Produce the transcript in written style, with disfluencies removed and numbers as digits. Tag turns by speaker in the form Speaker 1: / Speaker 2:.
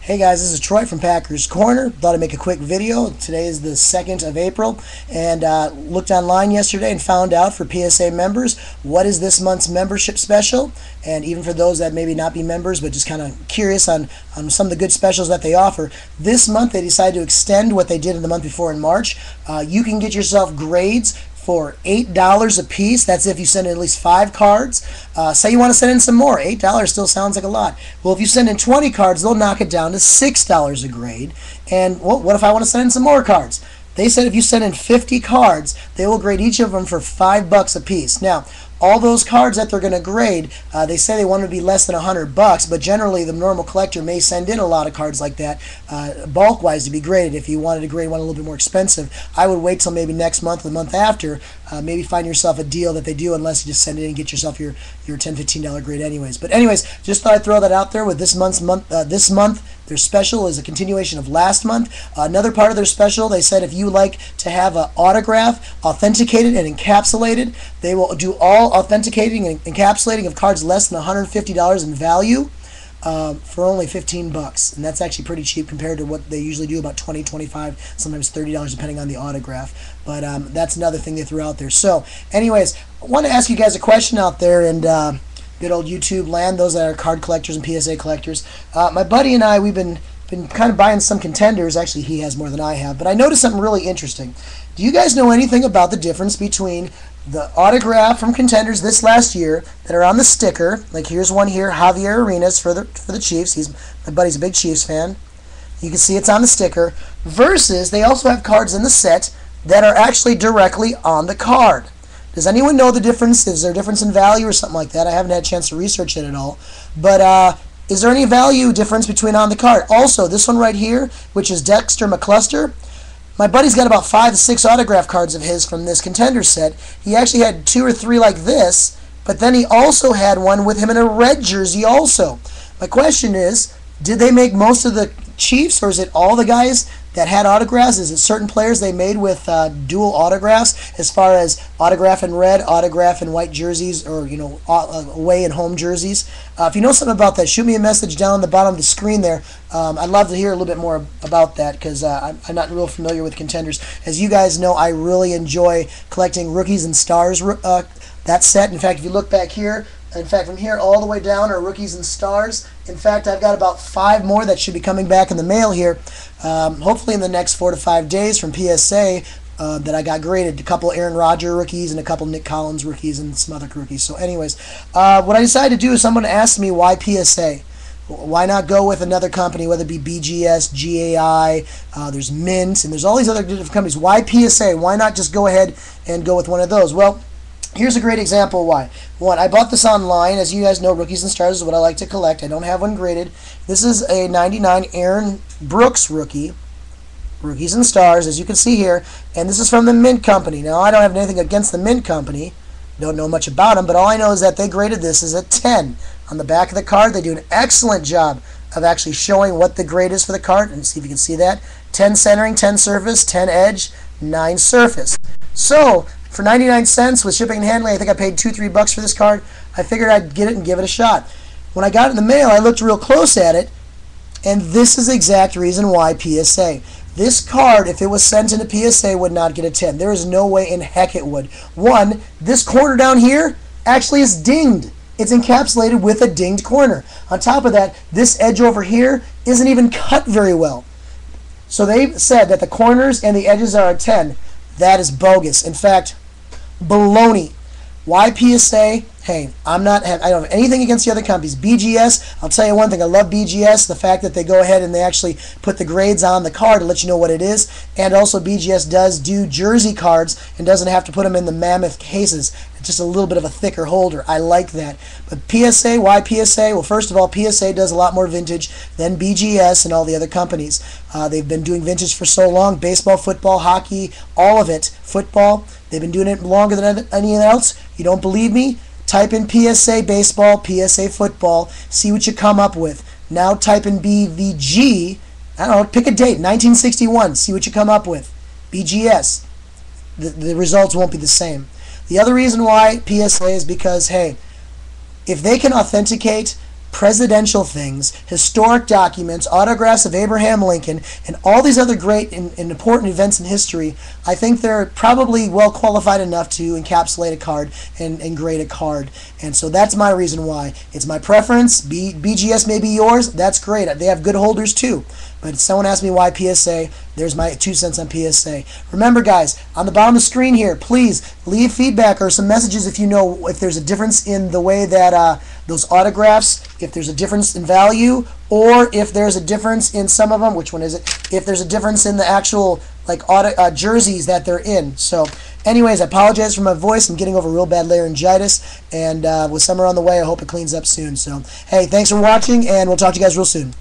Speaker 1: Hey guys, this is Troy from Packerscorner. Thought I'd make a quick video. Today is the 2nd of April, and looked online yesterday and found out for PSA members what is this month's membership special, and even for those that maybe not be members but just kind of curious on some of the good specials that they offer. This month they decided to extend what they did in the month before in March. You can get yourself grades for $8 a piece. That's if you send in at least 5 cards. Say you want to send in some more. $8 still sounds like a lot. Well, if you send in 20 cards, they'll knock it down to $6 a grade. And well, what if I want to send in some more cards? They said if you send in 50 cards, they will grade each of them for $5 a piece. Now, all those cards that they're going to grade, they say they want to be less than $100, but generally the normal collector may send in a lot of cards like that, bulk-wise, to be graded. If you wanted to grade one a little bit more expensive, I would wait till maybe next month or the month after, maybe find yourself a deal that they do, unless you just send it in and get yourself your $10, $15 grade anyways. But anyways, just thought I'd throw that out there with this month. Their special is a continuation of last month. Another part of their special, they said if you like to have an autograph authenticated and encapsulated, they will do all authenticating and encapsulating of cards less than $150 in value for only $15. And that's actually pretty cheap compared to what they usually do, about $20, $25, sometimes $30 depending on the autograph. But that's another thing they threw out there. So anyways, I want to ask you guys a question out there, and good old YouTube land, those that are card collectors and PSA collectors. My buddy and I, we've been kind of buying some Contenders. Actually, he has more than I have, but I noticed something really interesting. Do you guys know anything about the difference between the autograph from Contenders this last year that are on the sticker? Like here's one here, Javier Arenas for the Chiefs. My buddy's a big Chiefs fan. You can see it's on the sticker. Versus they also have cards in the set that are actually directly on the card. Does anyone know the difference? Is there a difference in value or something like that? I haven't had a chance to research it at all. But is there any value difference between on the card? Also, this one right here, which is Dexter McCluster, my buddy's got about 5 to 6 autograph cards of his from this Contender set. He actually had 2 or 3 like this, but then he also had one with him in a red jersey also. My question is, did they make most of the Chiefs, or is it all the guys that had autographs? Is it certain players they made with dual autographs, as far as autograph in red, autograph in white jerseys, or away and home jerseys? If you know something about that, shoot me a message down the bottom of the screen there. I'd love to hear a little bit more about that, because I'm not real familiar with Contenders. As you guys know, I really enjoy collecting rookies and stars, that set. In fact, if you look back here, in fact, from here all the way down are rookies and stars. In fact, I've got about 5 more that should be coming back in the mail here, hopefully in the next 4 to 5 days from PSA that I got graded. A couple Aaron Rodgers rookies and a couple Nick Collins rookies and some other rookies. So anyways, what I decided to do is someone asked me why PSA. Why not go with another company, whether it be BGS, GAI, there's Mint, and there's all these other different companies. Why PSA? Why not just go ahead and go with one of those? Well, here's a great example of why. One, I bought this online. As you guys know, Rookies and Stars is what I like to collect. I don't have one graded. This is a 99 Aaron Brooks rookie. Rookies and Stars, as you can see here. And this is from the Mint Company. Now, I don't have anything against the Mint Company. Don't know much about them, but all I know is that they graded this as a 10. On the back of the card, they do an excellent job of actually showing what the grade is for the card. And see if you can see that. 10 centering, 10 surface, 10 edge, 9 surface. So, for 99 cents with shipping and handling, I think I paid $2-3 for this card. I figured I'd get it and give it a shot. When I got it in the mail, I looked real close at it, and this is the exact reason why PSA. This card, if it was sent into PSA, would not get a 10. There is no way in heck it would. One, this corner down here actually is dinged. It's encapsulated with a dinged corner. On top of that, this edge over here isn't even cut very well. So they said that the corners and the edges are a 10. That is bogus. In fact, baloney. Why PSA? Hey, I don't have anything against the other companies. BGS, I'll tell you one thing. I love BGS. The fact that they go ahead and they actually put the grades on the card to let you know what it is. And also BGS does do jersey cards and doesn't have to put them in the mammoth cases. It's just a little bit of a thicker holder. I like that. But PSA, why PSA? Well, first of all, PSA does a lot more vintage than BGS and all the other companies. They've been doing vintage for so long. Baseball, football, hockey, all of it. Football. They've been doing it longer than anything else. You don't believe me? Type in PSA baseball, PSA football, see what you come up with. Now type in BVG, I don't know, pick a date, 1961, see what you come up with. BGS, the results won't be the same. The other reason why PSA is because, hey, if they can authenticate presidential things, historic documents, autographs of Abraham Lincoln, and all these other great and important events in history, I think they're probably well qualified enough to encapsulate a card and grade a card. And so that's my reason why. It's my preference. BGS may be yours. That's great. They have good holders too. But if someone asked me why PSA, there's my 2 cents on PSA. Remember, guys, on the bottom of the screen here, please leave feedback or some messages if you know if there's a difference in the way that those autographs, if there's a difference in value, or if there's a difference in some of them. Which one is it? If there's a difference in the actual jerseys that they're in. So, anyways, I apologize for my voice. I'm getting over real bad laryngitis, and with summer on the way, I hope it cleans up soon. So, hey, thanks for watching, and we'll talk to you guys real soon.